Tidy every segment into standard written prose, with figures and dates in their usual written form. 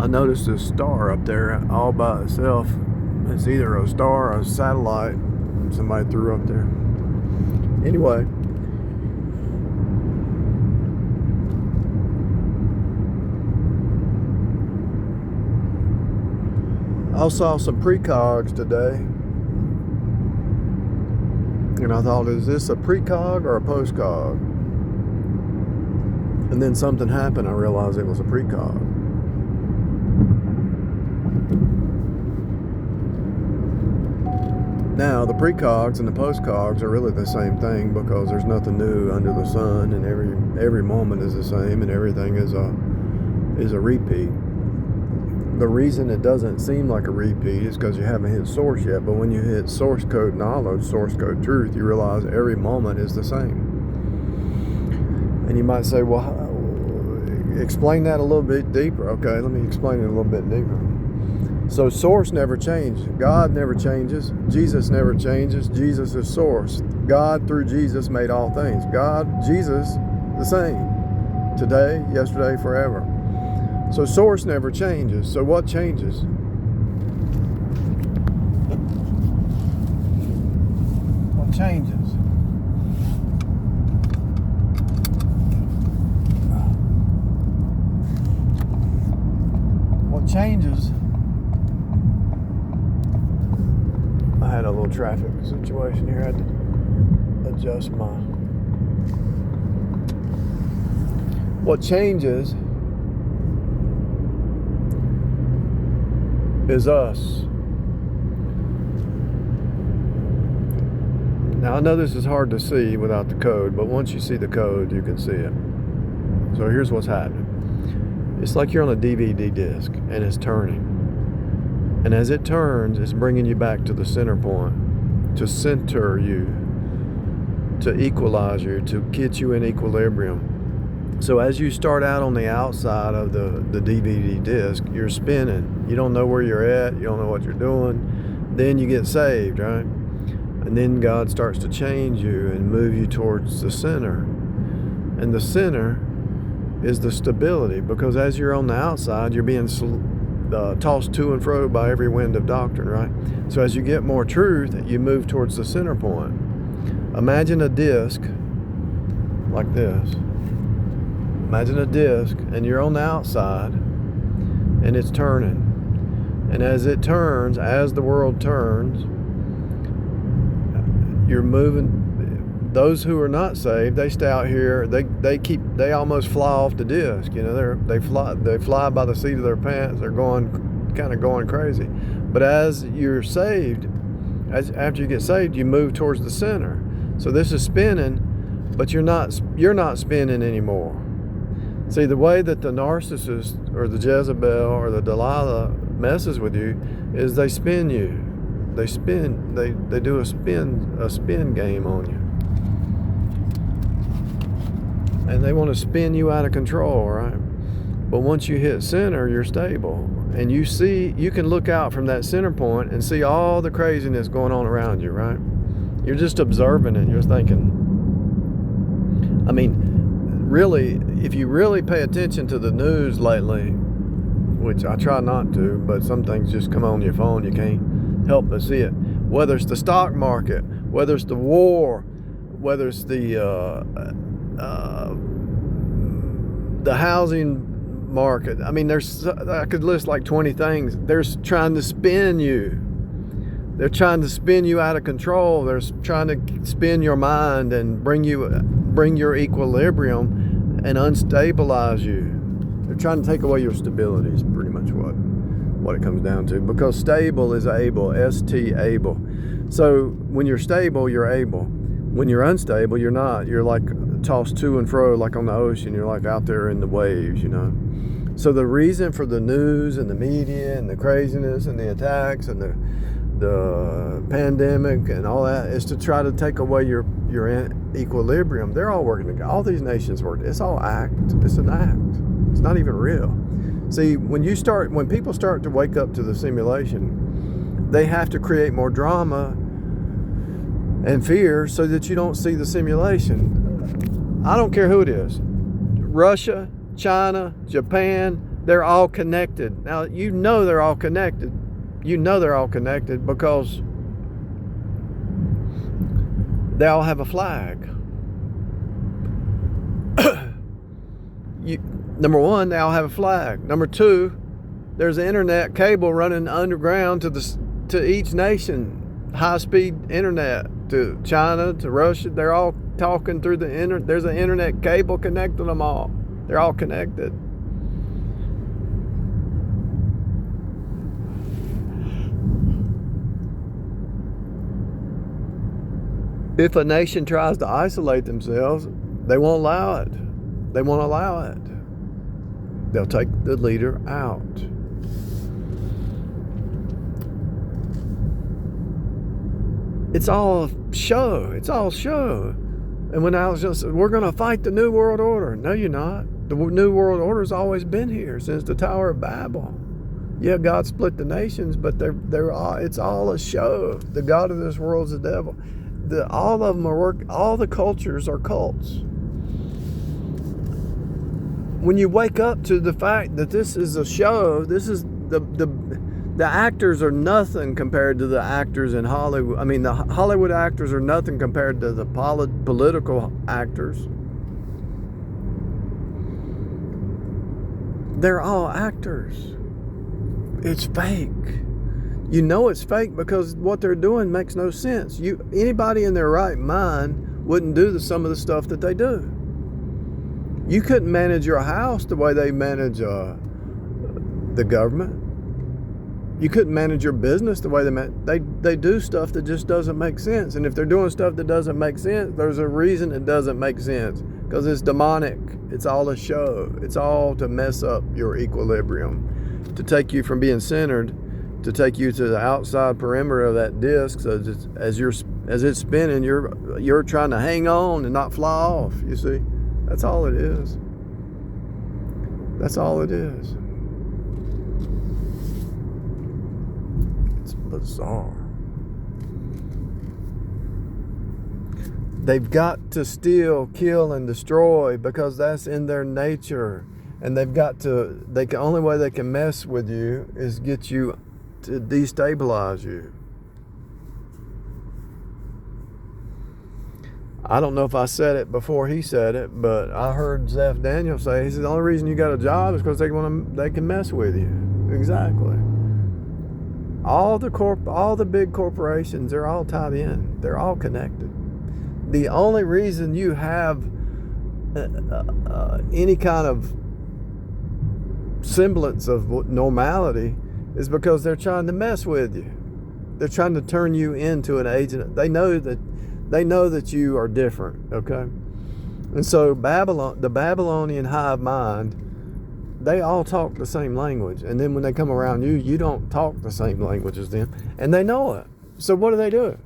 I noticed this star up there all by itself. It's either a star or a satellite somebody threw up there. Anyway, I saw some precogs today, and I thought, is this a precog or a postcog? And then something happened. I realized it was a precog. Now, the precogs and the postcogs are really the same thing, because there's nothing new under the sun, and every moment is the same, and everything is a repeat. The reason it doesn't seem like a repeat is because you haven't hit source yet. But when you hit source code knowledge, source code truth, you realize every moment is the same. And you might say, well, explain that a little bit deeper. Okay, let me explain it a little bit deeper. So source never changes. God never changes. Jesus never changes. Jesus is source. God through Jesus made all things. God, Jesus, the same. Today, yesterday, forever. So source never changes. So what changes? What changes? What changes? I had a little traffic situation here. I had to adjust my... What changes is us. Now I know this is hard to see without the code, but once you see the code, you can see it. So here's what's happening. It's like you're on a DVD disc and it's turning. And as it turns, it's bringing you back to the center point, to center you, to equalize you, to get you in equilibrium. So as you start out on the outside of the DVD disc, you're spinning. You don't know where you're at. You don't know what you're doing. Then you get saved, right? And then God starts to change you and move you towards the center. And the center is the stability, because as you're on the outside, you're being tossed to and fro by every wind of doctrine, right? So as you get more truth, you move towards the center point. Imagine a disc like this. Imagine a disc, and you're on the outside, and it's turning. And as it turns, as the world turns, you're moving. Those who are not saved, they stay out here. They almost fly off the disc. You know, they fly by the seat of their pants. They're kind of going crazy. But as you're saved, after you get saved, you move towards the center. So this is spinning, but you're not spinning anymore. See, the way that the narcissist or the Jezebel or the Delilah messes with you is they spin you. They do a spin game on you. And they want to spin you out of control, right? But once you hit center, you're stable. And you can look out from that center point and see all the craziness going on around you, right? You're just observing it. You're thinking, I mean, really, if you really pay attention to the news lately, which I try not to, but some things just come on your phone, you can't help but see it. Whether it's the stock market, whether it's the war, whether it's the housing market. I mean, I could list like 20 things. They're trying to spin you. They're trying to spin you out of control. They're trying to spin your mind and bring your equilibrium and unstabilize you. They're trying to take away your stability is pretty much what it comes down to. Because stable is able, S-T, able. So when you're stable, you're able. When you're unstable, you're not. You're like tossed to and fro like on the ocean. You're like out there in the waves, you know. So the reason for the news and the media and the craziness and the attacks and the pandemic and all that is to try to take away your equilibrium. They're all working together. All these nations work. It's all act. It's an act. It's not even real. See, when people start to wake up to the simulation, they have to create more drama and fear so that you don't see the simulation. I don't care who it is. Russia, China, Japan, They're all connected. Now, you know they're all connected. You know they're all connected because they all have a flag. Number one, they all have a flag. Number two, there's an internet cable running underground to each nation, high-speed internet, to China, to Russia. They're all talking through the internet. There's an internet cable connecting them all. They're all connected. If a nation tries to isolate themselves, they won't allow it. They won't allow it. They'll take the leader out. It's all show. It's all show. And when I was just, we're going to fight the New World Order. No, you're not. The New World Order's always been here since the Tower of Babel. Yeah, God split the nations, but it's all a show. The God of this world's the devil. All of them all the cultures are cults. When you wake up to the fact that this is a show, this is the actors are nothing compared to the actors in Hollywood. I mean, the Hollywood actors are nothing compared to the political actors. They're all actors. It's fake. You know it's fake because what they're doing makes no sense. Anybody in their right mind wouldn't do some of the stuff that they do. You couldn't manage your house the way they manage the government. You couldn't manage your business the way they do stuff that just doesn't make sense. And if they're doing stuff that doesn't make sense, there's a reason it doesn't make sense. Because it's demonic. It's all a show. It's all to mess up your equilibrium, to take you from being centered, to take you to the outside perimeter of that disc. So as it's spinning, you're trying to hang on and not fly off. You see, that's all it is. That's all it is. It's bizarre. They've got to steal, kill, and destroy because that's in their nature. And the only way they can mess with you is get you to destabilize you. I don't know if I said it before he said it, but I heard Zeph Daniel say, he said, the only reason you got a job is because they can mess with you. Exactly. All the big corporations, they're all tied in. They're all connected. The only reason you have any kind of semblance of normality is because they're trying to mess with you. They're trying to turn you into an agent. They know that you are different, okay? And so the Babylonian hive mind, they all talk the same language. And then when they come around you, you don't talk the same language as them. And they know it. So what do they do?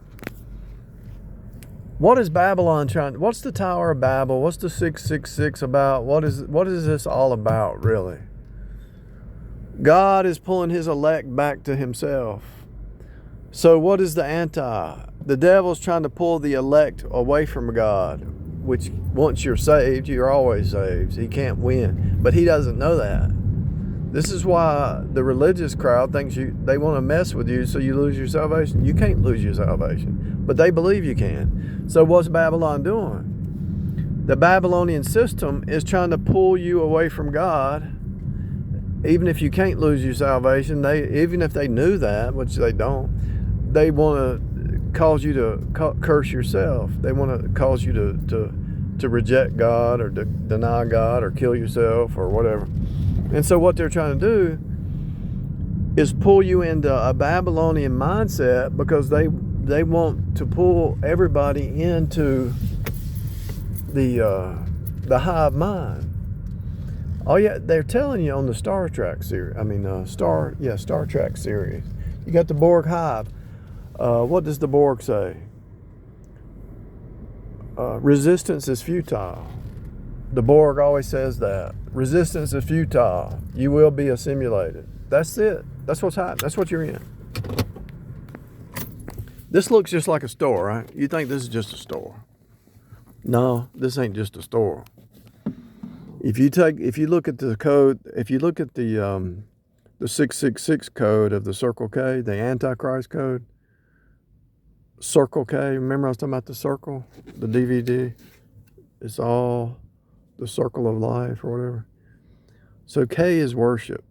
What is Babylon what's the Tower of Babel? What's the 666 about? What is this all about, really? God is pulling his elect back to himself. So what is the anti? The devil's trying to pull the elect away from God, which once you're saved, you're always saved. He can't win. But he doesn't know that. This is why the religious crowd thinks they want to mess with you so you lose your salvation. You can't lose your salvation, but they believe you can. So what's Babylon doing? The Babylonian system is trying to pull you away from God. Even if you can't lose your salvation, even if they knew that, which they don't, they want to cause you to curse yourself. They want to cause you to reject God or to deny God or kill yourself or whatever. And so what they're trying to do is pull you into a Babylonian mindset because they want to pull everybody into the hive mind. Oh yeah, they're telling you on the Star Trek series. Star Trek series. You got the Borg hive. What does the Borg say? Resistance is futile. The Borg always says that. Resistance is futile. You will be assimilated. That's it. That's what's happening. That's what you're in. This looks just like a store, right? You think this is just a store. No, this ain't just a store. If you look at the code, if you look at the 666 code of the Circle K, the Antichrist code, Circle K. Remember I was talking about the circle, the DVD. It's all the circle of life or whatever. So K is worship.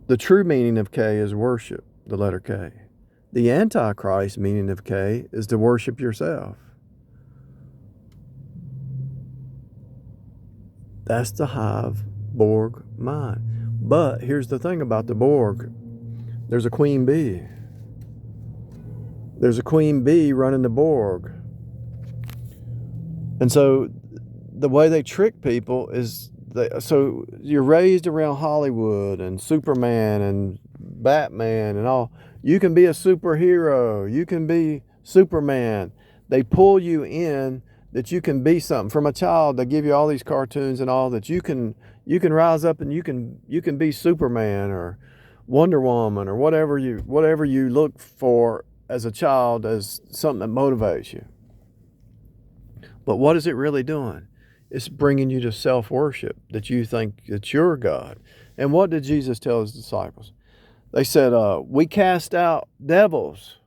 The true meaning of K is worship, the letter K. The Antichrist meaning of K is to worship yourself. That's the Hive Borg mind. But here's the thing about the Borg. There's a queen bee. There's a queen bee running the Borg. And so the way they trick people is, so you're raised around Hollywood and Superman and Batman and all. You can be a superhero. You can be Superman. They pull you in that you can be something. From a child, they give you all these cartoons and all that you can rise up and you can be Superman or Wonder Woman or whatever you look for as a child as something that motivates you. But what is it really doing? It's bringing you to self-worship, that you think that you're God. And what did Jesus tell his disciples? They said, we cast out devils.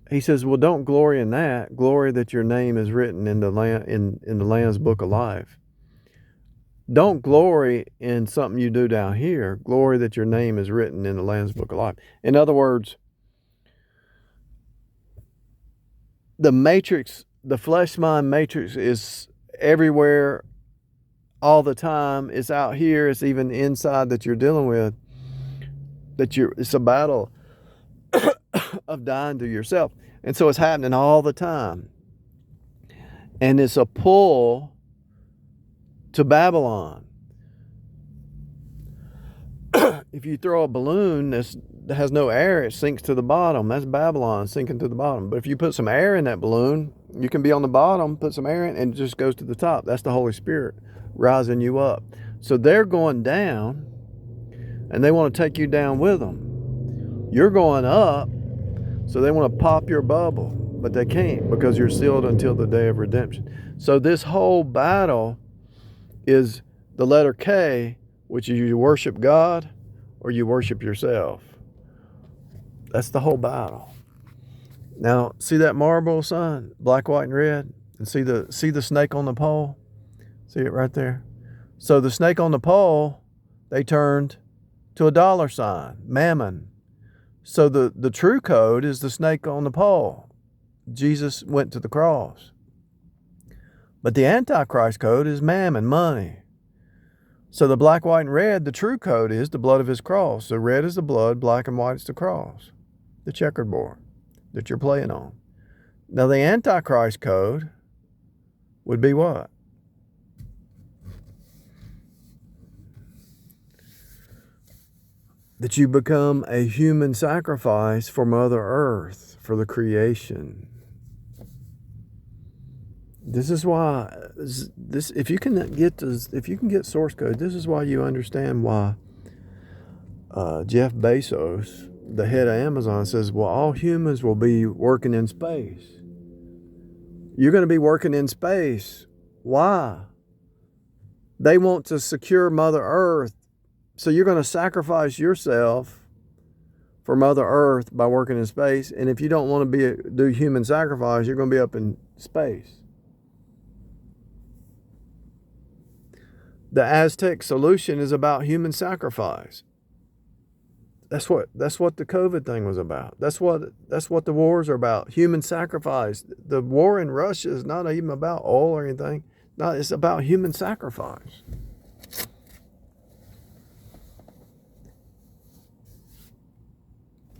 He says, well, don't glory in that. Glory that your name is written in the Lamb's Book of Life. Don't glory in something you do down here. Glory that your name is written in the Lamb's Book of Life. In other words, the matrix, the flesh mind matrix is everywhere all the time. It's out here. It's even inside that you're dealing with. It's a battle of dying to yourself. And so it's happening all the time. And it's a pull to Babylon. If you throw a balloon that has no air, it sinks to the bottom. That's Babylon sinking to the bottom. But if you put some air in that balloon, you can be on the bottom, put some air in, and it just goes to the top. That's the Holy Spirit rising you up. So they're going down, and they want to take you down with them. You're going up, so they want to pop your bubble, but they can't because you're sealed until the day of redemption. So this whole battle is the letter K, which is you worship God or you worship yourself. That's the whole battle. Now, see that marble, son? Black, white, and red? And see the snake on the pole? See it right there? So the snake on the pole, they turned to a dollar sign, mammon. So the true code is the snake on the pole. Jesus went to the cross. But the Antichrist code is mammon, money. So the black, white, and red, the true code is the blood of his cross. So red is the blood, black and white is the cross, the checkerboard that you're playing on. Now the Antichrist code would be what? That you become a human sacrifice for Mother Earth, for the creation. This is why if you can get source code, this is why you understand why Jeff Bezos, the head of Amazon, says, well, all humans will be working in space. You're going to be working in space. Why? They want to secure Mother Earth. So you're going to sacrifice yourself for Mother Earth by working in space. And if you don't want to do human sacrifice, you're going to be up in space. The Aztec solution is about human sacrifice. That's what the COVID thing was about. That's what the wars are about. Human sacrifice. The war in Russia is not even about oil or anything. No, it's about human sacrifice.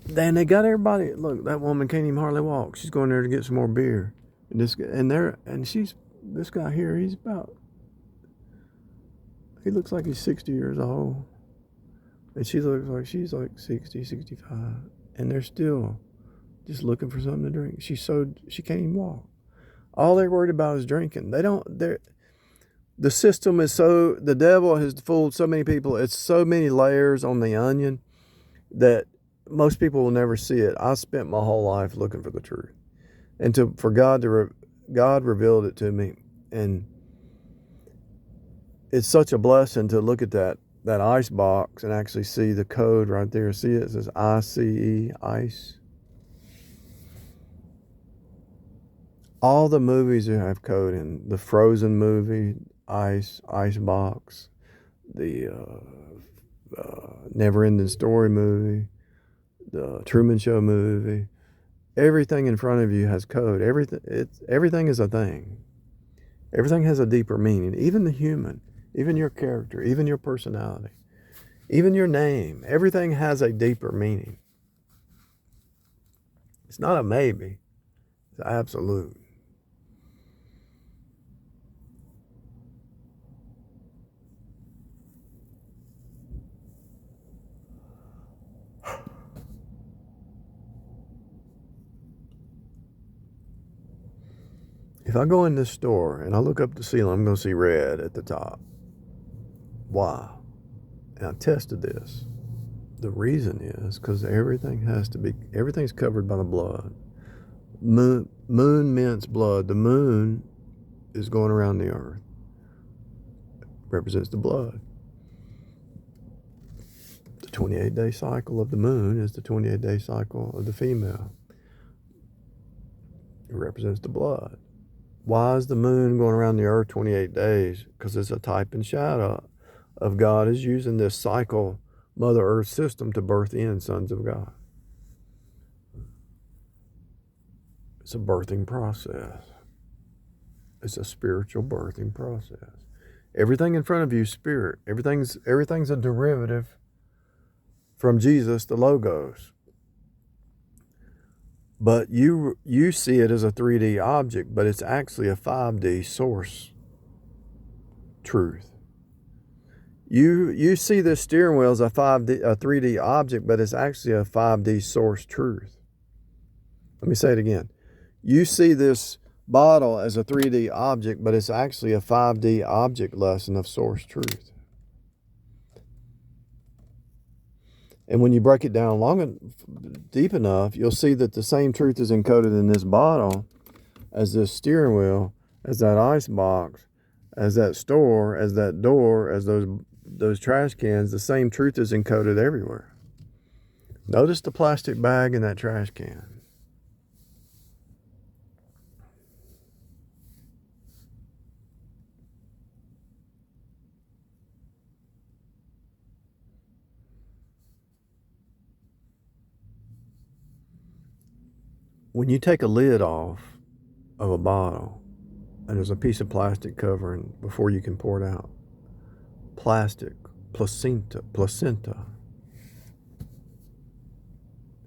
Then they got everybody. Look, that woman can't even hardly walk. She's going there to get some more beer. And this guy here. He looks like he's 60 years old. And she looks like she's like 60, 65. And they're still just looking for something to drink. She can't even walk. All they're worried about is drinking. The system is the devil has fooled so many people. It's so many layers on the onion that most people will never see it. I spent my whole life looking for the truth. And for God to God revealed it to me, and it's such a blessing to look at that ice box and actually see the code right there. See it? It says ICE, ice. All the movies that have code in the Frozen movie, Icebox, the Never Ending Story movie, the Truman Show movie. Everything in front of you has code. Everything is a thing. Everything has a deeper meaning. Even the human, even your character, even your personality, even your name. Everything has a deeper meaning. It's not a maybe. It's absolute. If I go in this store and I look up the ceiling, I'm going to see red at the top. Why? And I tested this. The reason is because everything's covered by the blood. Moon mints blood. The moon is going around the earth. Represents the blood. The 28-day cycle of the moon is the 28-day cycle of the female. It represents the blood. Why is the moon going around the earth 28 days? Because it's a type and shadow of God is using this cycle, Mother Earth system to birth in sons of God. It's a birthing process. It's a spiritual birthing process. Everything in front of you is spirit. Everything's a derivative from Jesus, the Logos. But you see it as a 3D object, but it's actually a 5D source truth. You see this steering wheel as a 3D object, but it's actually a 5D source truth. Let me say it again. You see this bottle as a 3D object, but it's actually a 5D object lesson of source truth. And when you break it down deep enough, you'll see that the same truth is encoded in this bottle as this steering wheel, as that ice box, as that store, as that door, as those trash cans. The same truth is encoded everywhere. Notice the plastic bag in that trash can. When you take a lid off of a bottle and there's a piece of plastic covering before you can pour it out, plastic, placenta.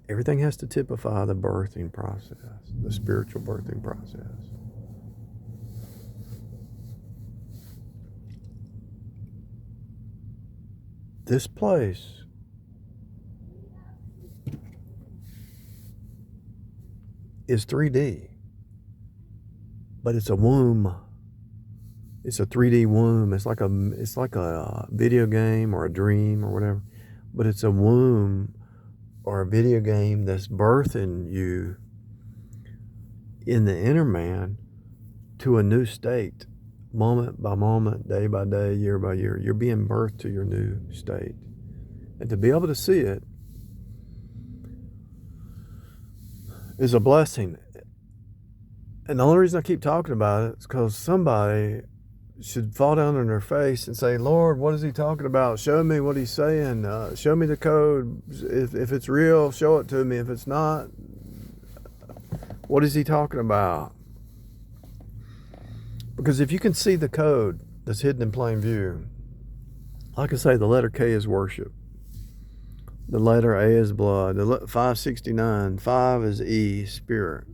Everything has to typify the birthing process, the spiritual birthing process. This place is 3D, but it's a womb. It's a 3D womb. It's like a video game or a dream or whatever, but it's a womb or a video game that's birthing you in the inner man to a new state, moment by moment, day by day, year by year. You're being birthed to your new state, and to be able to see it is a blessing. And the only reason I keep talking about it is because somebody should fall down on their face and say, Lord, what is he talking about? Show me what he's saying. Show me the code. If it's real, show it to me. If it's not, what is he talking about? Because if you can see the code that's hidden in plain view, like I say, the letter K is worship. The letter A is blood. The 569. 5 is E, spirit.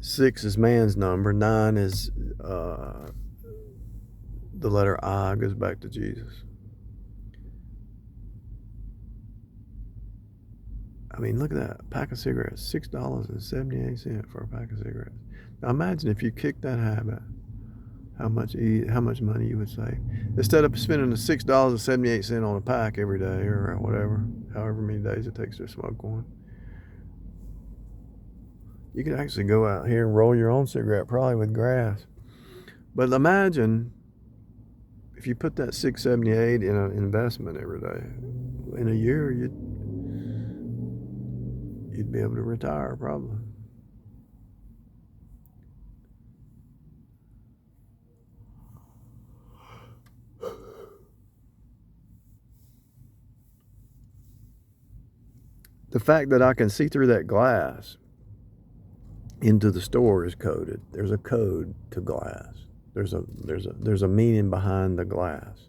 6 is man's number. 9 is the letter I, goes back to Jesus. I mean, look at that. A pack of cigarettes, $6.78 for a pack of cigarettes. Now imagine if you kicked that habit, how much money you would save. Instead of spending the $6.78 on a pack every day or whatever, however many days it takes to smoke one. You could actually go out here and roll your own cigarette, probably with grass. But imagine if you put that 678 in an investment every day. In a year, you'd be able to retire probably. The fact that I can see through that glass into the store is coded. There's a code to glass. There's a meaning behind the glass.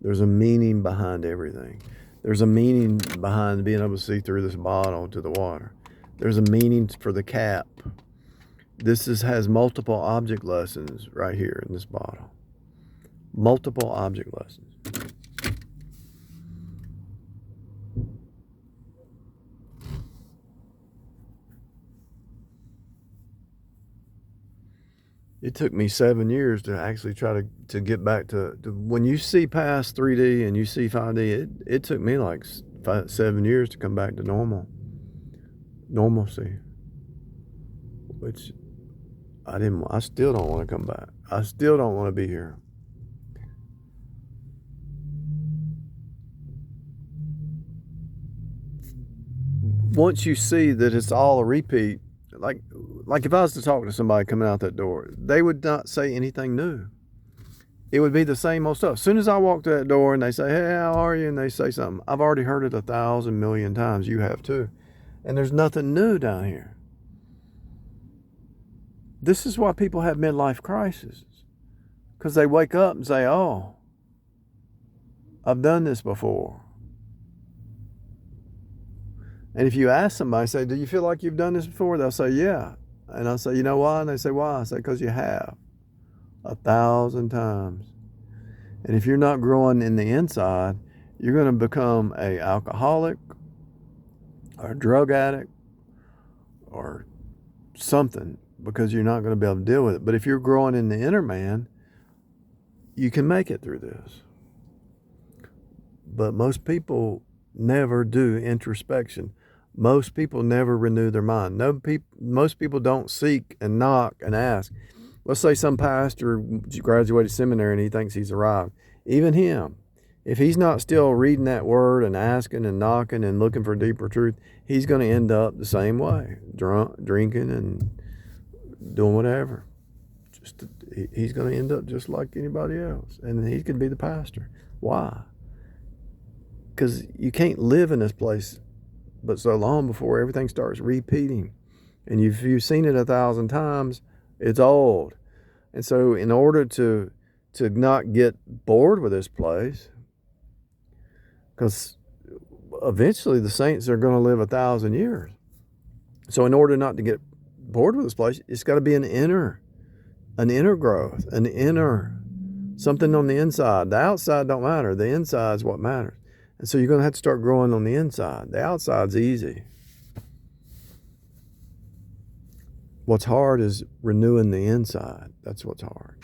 There's a meaning behind everything. There's a meaning behind being able to see through this bottle to the water. There's a meaning for the cap. This has multiple object lessons right here in this bottle. Multiple object lessons. It took me 7 years to actually try to get back to when you see past 3D and you see 5D, it took me like 7 years to come back to normalcy, which I still don't want to come back. I still don't want to be here. Once you see that it's all a repeat, like if I was to talk to somebody coming out that door, they would not say anything new. It would be the same old stuff. As soon as I walk to that door and they say, hey, how are you? And they say something, I've already heard it 1,000 million times. You have too. And there's nothing new down here. This is why people have midlife crises. Because they wake up and say, oh, I've done this before. And if you ask somebody, say, do you feel like you've done this before? They'll say, yeah. And I'll say, you know why? And they say, why? I say, because you have 1,000 times. And if you're not growing in the inside, you're going to become an alcoholic or a drug addict or something, because you're not going to be able to deal with it. But if you're growing in the inner man, you can make it through this. But most people never do introspection. Most people never renew their mind. Most people don't seek and knock and ask. Let's say some pastor graduated seminary and he thinks he's arrived. Even him, if he's not still reading that word and asking and knocking and looking for deeper truth, he's going to end up the same way, drunk, drinking, and doing whatever. He's going to end up just like anybody else, and he could be the pastor. Why? Because you can't live in this place but so long before everything starts repeating. And if you've seen it 1,000 times, it's old. And so in order to not get bored with this place, because eventually the saints are going to live 1,000 years. So in order not to get bored with this place, it's got to be an inner growth, something on the inside. The outside don't matter. The inside is what matters. And so you're going to have to start growing on the inside. The outside's easy. What's hard is renewing the inside. That's what's hard.